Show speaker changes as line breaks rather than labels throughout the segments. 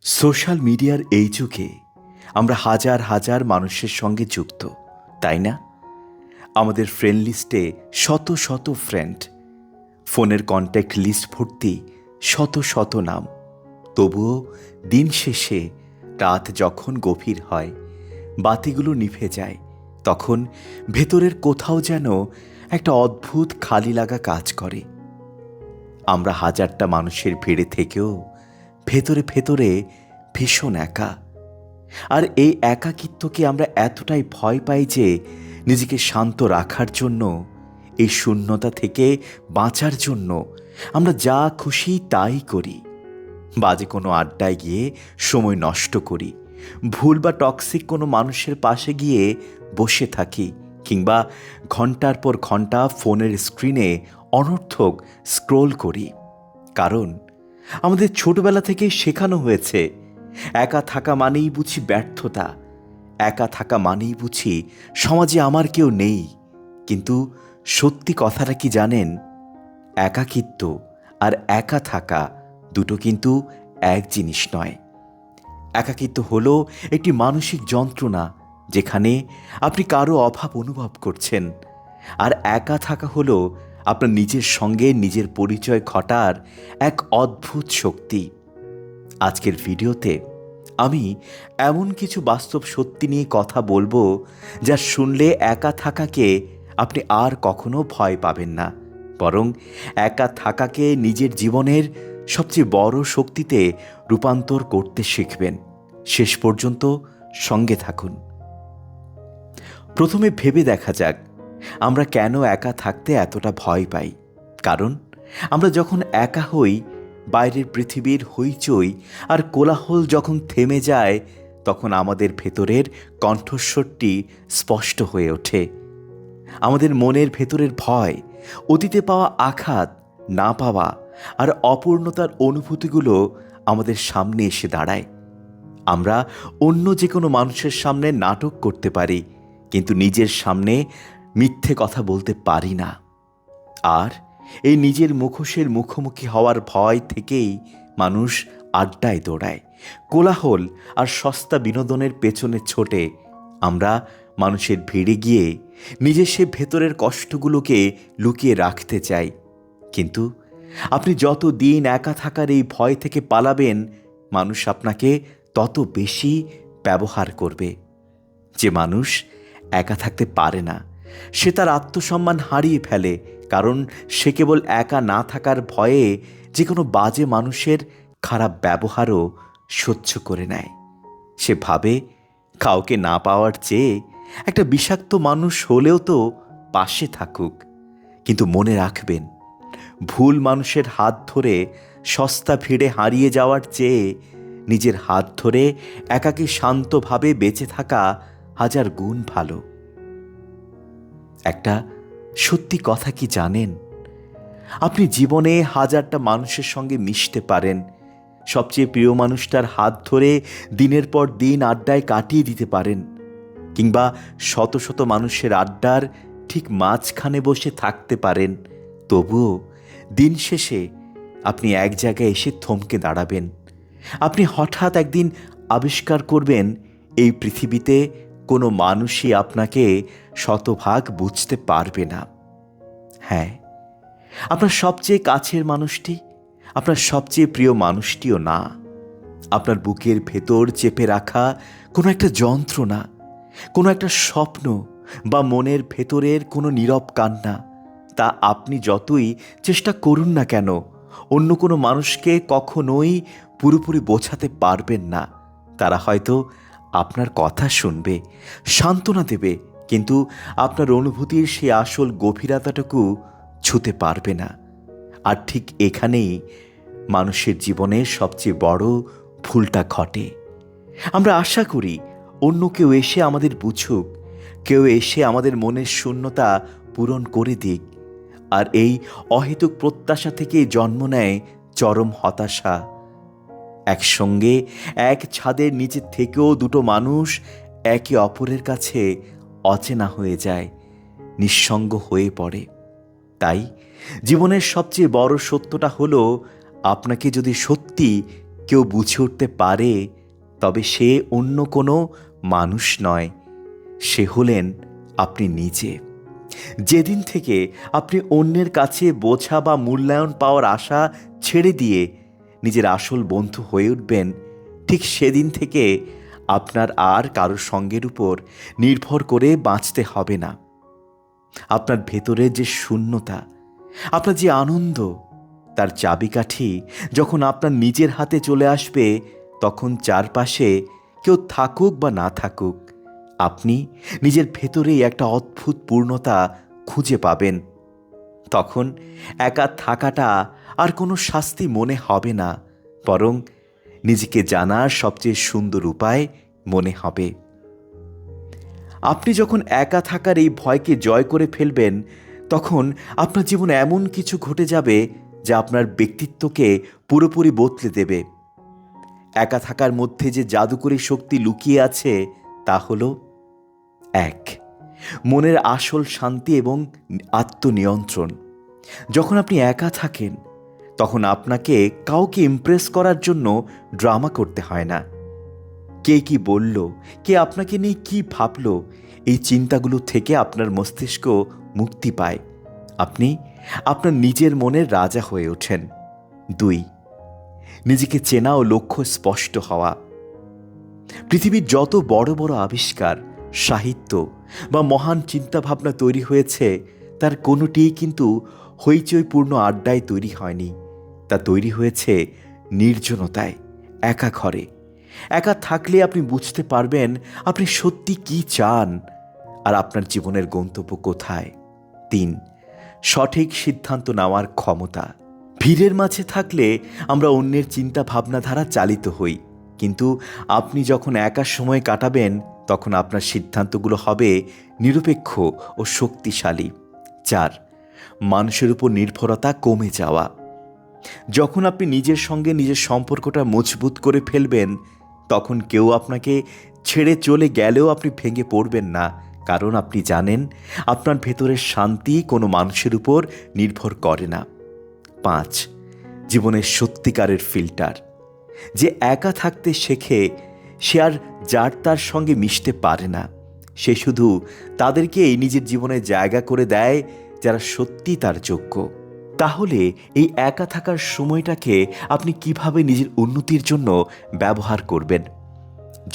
Social মিডিয়ার এই যুগে আমরা হাজার হাজার মানুষের সঙ্গে যুক্ত, তাই না? আমাদের ফ্রেন্ড লিস্টে শত শত ফ্রেন্ড, ফোনের কন্ট্যাক্ট লিস্ট ভর্তি শত শত নাম। তবুও দিন শেষে রাত যখন গভীর হয়, বাতিগুলো নিভে যায়, তখন ভেতরের কোথাও যেন একটা অদ্ভুত খালি লাগা কাজ করে। আমরা হাজারটা মানুষের ভিড়ে থেকেও ভেতরে ভেতরে ভীষণ একা। আর এই একাকিত্বকে আমরা এতটাই ভয় পাই যে নিজেকে শান্ত রাখার জন্য, এই শূন্যতা থেকে বাঁচার জন্য আমরা যা খুশি তাই করি। বাজে কোনো আড্ডায় গিয়ে সময় নষ্ট করি, ভুল বা টক্সিক কোনো মানুষের পাশে গিয়ে বসে থাকি, কিংবা ঘন্টার পর ঘন্টা ফোনের স্ক্রিনে অনর্থক স্ক্রোল করি। কারণ আমাদের ছোটবেলা থেকেই শেখানো হয়েছে একা থাকা মানেই বুঝি ব্যর্থতা, একা থাকা মানেই বুঝি সমাজে আমার কেউ নেই। কিন্তু সত্যি কথাটা কি জানেন? একাকিত্ব আর একা থাকা দুটো কিন্তু এক জিনিস নয়। একাকিত্ব হলো একটি মানসিক যন্ত্রণা, যেখানে আপনি কারো অভাব অনুভব করছেন। আর একা থাকা হলো আপনার নিজের সঙ্গে নিজের পরিচয় ঘটার এক অদ্ভুত শক্তি। আজকের ভিডিওতে আমি এমন কিছু বাস্তব সত্যি নিয়ে কথা বলবো, যা শুনলে একা থাকাকে আপনি আর কখনো ভয় পাবেন না, বরং একা থাকাকে নিজের জীবনের সবচেয়ে বড় শক্তিতে রূপান্তর করতে শিখবেন। শেষ পর্যন্ত সঙ্গে থাকুন। প্রথমে ভেবে দেখা যাক, আমরা কেন একা থাকতে এতটা ভয় পাই। কারণ আমরা যখন একা হই, বাইরের পৃথিবীর হইচই আর কোলাহল যখন থেমে যায়, তখন আমাদের ভেতরের কণ্ঠস্বরটি স্পষ্ট হয়ে ওঠে। আমাদের মনের ভেতরের ভয়, অতীতে পাওয়া আঘাত, না পাওয়া আর অপূর্ণতার অনুভূতিগুলো আমাদের সামনে এসে দাঁড়ায়। আমরা অন্য যে কোনো মানুষের সামনে নাটক করতে পারি, কিন্তু নিজের সামনে মিথ্যে কথা বলতে পারি না। আর এই নিজের মুখোশের মুখোমুখি হওয়ার ভয় থেকেই মানুষ আড্ডায় দৌড়ায়, কোলাহল আর সস্তা বিনোদনের পেছনে ছোটে। আমরা মানুষের ভিড়ে গিয়ে নিজের সে ভেতরের কষ্টগুলোকে লুকিয়ে রাখতে চাই। কিন্তু আপনি যত দিন একা থাকার এই ভয় থেকে পালাবেন, মানুষ আপনাকে তত বেশি ব্যবহার করবে। যে মানুষ একা থাকতে পারে না, সে তার আত্মসম্মান হারিয়ে ফেলে, কারণ সে কেবল একা না থাকার ভয়ে যে কোনো বাজে মানুষের খারাপ ব্যবহারও সহ্য করে নেয়। সে ভাবে কাউকে না পাওয়ার চেয়ে একটা বিষাক্ত মানুষ হলেও তো পাশে থাকুক। কিন্তু মনে রাখবেন, ভুল মানুষের হাত ধরে সস্তা ভিড়ে হারিয়ে যাওয়ার চেয়ে নিজের হাত ধরে একাকী শান্তভাবে বেঁচে থাকা হাজার গুণ ভালো। একটা সত্যি কথা কি জানেন? আপনি জীবনে হাজারটা মানুষের সঙ্গে মিশতে পারেন, সবচেয়ে প্রিয় মানুষটার হাত ধরে দিনের পর দিন আড্ডায় কাটিয়ে দিতে পারেন, কিংবা শত শত মানুষের আড্ডার ঠিক মাঝখানে বসে থাকতে পারেন। তবুও দিন শেষে আপনি এক জায়গায় এসে থমকে দাঁড়াবেন। আপনি হঠাৎ একদিন আবিষ্কার করবেন, এই পৃথিবীতে কোনো মানুষই আপনাকে শতভাগ বুঝতে পারবে না। হ্যাঁ, আপনার সবচেয়ে কাছের মানুষটি আপনার সবচেয়ে প্রিয় মানুষটিও না। আপনার বুকের ভেতর চেপে রাখা কোনো একটা যন্ত্রণা, কোনো একটা স্বপ্ন বা মনের ভেতরের কোনো নীরব কান্না, তা আপনি যতই চেষ্টা করুন না কেন, অন্য কোনো মানুষকে কখনোই পুরোপুরি বোঝাতে পারবেন না। তারা হয়তো আপনার কথা শুনবে, সান্ত্বনা দেবে, কিন্তু আপনার অনুভূতির সেই আসল গভীরতাটুকু ছুঁতে পারবে না। আর ঠিক এখানেই মানুষের জীবনে সবচেয়ে বড় ভুলটা ঘটে। আমরা আশা করি অন্য কেউ এসে আমাদের বুঝুক, কেউ এসে আমাদের মনের শূন্যতা পূরণ করে দিক। আর এই অহেতুক প্রত্যাশা থেকে জন্ম নেয় চরম হতাশা। একসঙ্গে এক ছাদের নিচে থেকেও দুটো মানুষ একে অপরের কাছে অচেনা হয়ে যায়, নিঃসঙ্গ হয়ে পড়ে। তাই জীবনের সবচেয়ে বড় সত্যটা হলো, আপনাকে যদি সত্যি কেউ বুঝে উঠতে পারে, তবে সে অন্য কোনো মানুষ নয়, সে হলেন আপনি নিজে। যেদিন থেকে আপনি অন্যের কাছে বোঝা বা মূল্যায়ন পাওয়ার আশা ছেড়ে দিয়ে নিজের আসল বন্ধু হয়ে উঠবেন, ঠিক সেদিন থেকে আপনার আর কারোর সঙ্গের উপর নির্ভর করে বাঁচতে হবে না। আপনার ভেতরের যে শূন্যতা, আপনার যে আনন্দ, তার চাবিকাঠি যখন আপনার নিজের হাতে চলে আসবে, তখন চারপাশে কেউ থাকুক বা না থাকুক, আপনি নিজের ভেতরেই একটা অদ্ভুত পূর্ণতা খুঁজে পাবেন। তখন একা থাকাটা আর কোনো শাস্তি মনে হবে না, বরং নিজেকে জানার সবচেয়ে সুন্দর উপায় মনে হবে। আপনি যখন একা থাকার এই ভয়কে জয় করে ফেলবেন, তখন আপনার জীবনে এমন কিছু ঘটে যাবে যা আপনার ব্যক্তিত্বকে পুরোপুরি বদলে দেবে। একা থাকার মধ্যে যে জাদুকরী শক্তি লুকিয়ে আছে তা হলো 1, মনের আসল শান্তি এবং আত্মনিয়ন্ত্রণ। যখন আপনি একা থাকেন, তখন আপনাকে কাউকে ইমপ্রেস করার জন্য ড্রামা করতে হয় না। কে কি বলল, কে আপনাকে নিয়ে কি ভাবল, এই চিন্তাগুলো থেকে আপনার মস্তিষ্ক মুক্তি পায়। আপনি আপনার নিজের মনের রাজা হয়ে ওঠেন। 2, নিজেকে চেনা ও লক্ষ্য স্পষ্ট হওয়া। পৃথিবীর যত বড় বড় আবিষ্কার, সাহিত্য বা মহান চিন্তাভাবনা তৈরি হয়েছে, তার কোনোটিই কিন্তু হইচইপূর্ণ আড্ডায় তৈরি হয়নি। তা তৈরি হয়েছে নির্জনতায়, একা ঘরে। একা থাকলে আপনি বুঝতে পারবেন আপনি সত্যি কি চান আর আপনার জীবনের গন্তব্য কোথায়। 3, সঠিক সিদ্ধান্ত নেওয়ার ক্ষমতা। ভিড়ের মাঝে থাকলে আমরা অন্যের চিন্তা ভাবনা দ্বারা চালিত হই, কিন্তু আপনি যখন একা সময় কাটাবেন, তখন আপনার সিদ্ধান্তগুলো হবে নিরপেক্ষ ও শক্তিশালী। 4, মানুষের উপর নির্ভরতা কমে যাওয়া। যখন আপনি নিজের সঙ্গে নিজের সম্পর্কটা মজবুত করে ফেলবেন, তখন কেউ আপনাকে ছেড়ে চলে গেলেও আপনি ভেঙে পড়বেন না, কারণ আপনি জানেন আপনার ভেতরের শান্তি কোনো মানুষের উপর নির্ভর করে না। 5, জীবনের সত্যিকারের ফিল্টার। যে একা থাকতে শেখে, সে আর যার তার সঙ্গে মিশতে পারে না। সে শুধু তাদেরকেই নিজের জীবনে জায়গা করে দেয় যারা সত্যি তার যোগ্য। তাহলে এই একা থাকার সময়টাকে আপনি কিভাবে নিজের উন্নতির জন্য ব্যবহার করবেন?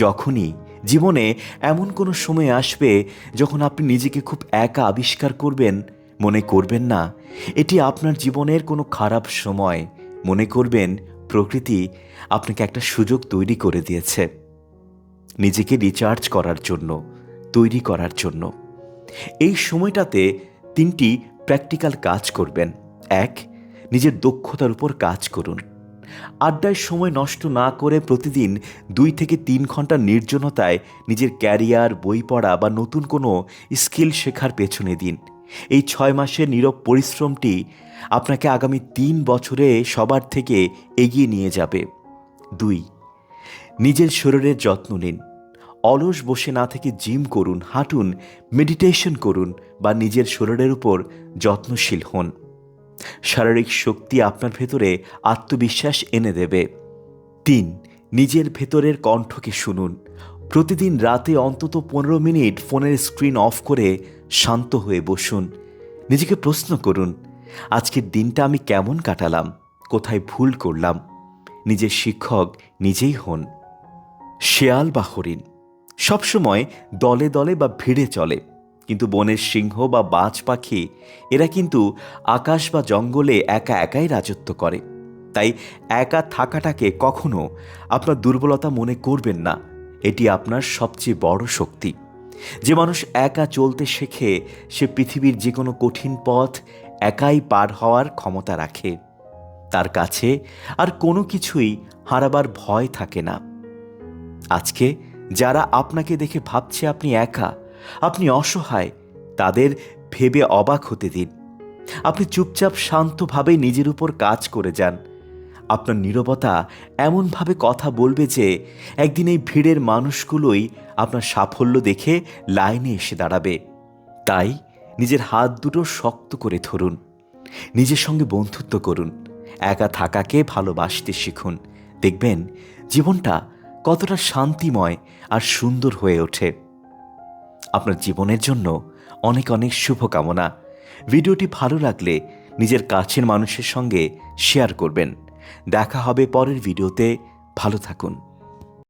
যখনই জীবনে এমন কোনো সময় আসবে যখন আপনি নিজেকে খুব একা আবিষ্কার করবেন, মনে করবেন না এটি আপনার জীবনের কোনো খারাপ সময়। মনে করবেন প্রকৃতি আপনাকে একটা সুযোগ তৈরি করে দিয়েছে নিজেকে রিচার্জ করার জন্য, তৈরি করার জন্য। এই সময়টাতে 3টি প্র্যাকটিক্যাল কাজ করবেন। 1, নিজের দক্ষতার উপর কাজ করুন। আড্ডায় সময় নষ্ট না করে প্রতিদিন 2 থেকে 3 ঘন্টা নির্জনতায় নিজের ক্যারিয়ার, বই পড়া বা নতুন কোনো স্কিল শেখার পেছনে দিন। এই 6 মাসের নীরব পরিশ্রমটি আপনাকে আগামী 3 বছরে সবার থেকে এগিয়ে নিয়ে যাবে। 2, নিজের শরীরের যত্ন নিন। অলস বসে না থেকে জিম করুন, হাঁটুন, মেডিটেশন করুন বা নিজের শরীরের উপর যত্নশীল হন। শারীরিক শক্তি আপনার ভেতরে আত্মবিশ্বাস এনে দেবে। 3, নিজের ভেতরের কণ্ঠকে শুনুন। প্রতিদিন রাতে অন্তত 15 মিনিট ফোনের স্ক্রিন অফ করে শান্ত হয়ে বসুন। নিজেকে প্রশ্ন করুন, আজকের দিনটা আমি কেমন কাটালাম, কোথায় ভুল করলাম। নিজের শিক্ষক নিজেই হন। শেয়াল বা হরিণ সবসময় দলে দলে বা ভিড়ে চলে, কিন্তু বনের সিংহ বা বাজ পাখি এরা কিন্তু আকাশ বা জঙ্গলে একা একাই রাজত্ব করে। তাই একা থাকাটাকে কখনো আপনার দুর্বলতা মনে করবেন না, এটি আপনার সবচেয়ে বড় শক্তি। যে মানুষ একা চলতে শেখে, সে পৃথিবীর যে কোনো কঠিন পথ একাই পার হওয়ার ক্ষমতা রাখে। তার কাছে আর কোনো কিছুই হারাবার ভয় থাকে না। আজকে যারা আপনাকে দেখে ভাবছে আপনি একা, আপনি অসহায়, তাদের ভেবে অবাক হতে দিন। আপনি চুপচাপ শান্তভাবে নিজের উপর কাজ করে যান। আপনার নীরবতা এমনভাবে কথা বলবে যে একদিন এই ভিড়ের মানুষগুলোই আপনার সাফল্য দেখে লাইনে এসে দাঁড়াবে। তাই নিজের হাত দুটো শক্ত করে ধরুন, নিজের সঙ্গে বন্ধুত্ব করুন, একা থাকাকে ভালোবাসতে শিখুন। দেখবেন জীবনটা কতটা শান্তিময় আর সুন্দর হয়ে ওঠে। আপনার জীবনের জন্য অনেক অনেক শুভকামনা। ভিডিওটি ভালো লাগলে নিজের কাছের মানুষের সঙ্গে শেয়ার করবেন। দেখা হবে পরের ভিডিওতে। ভালো থাকুন।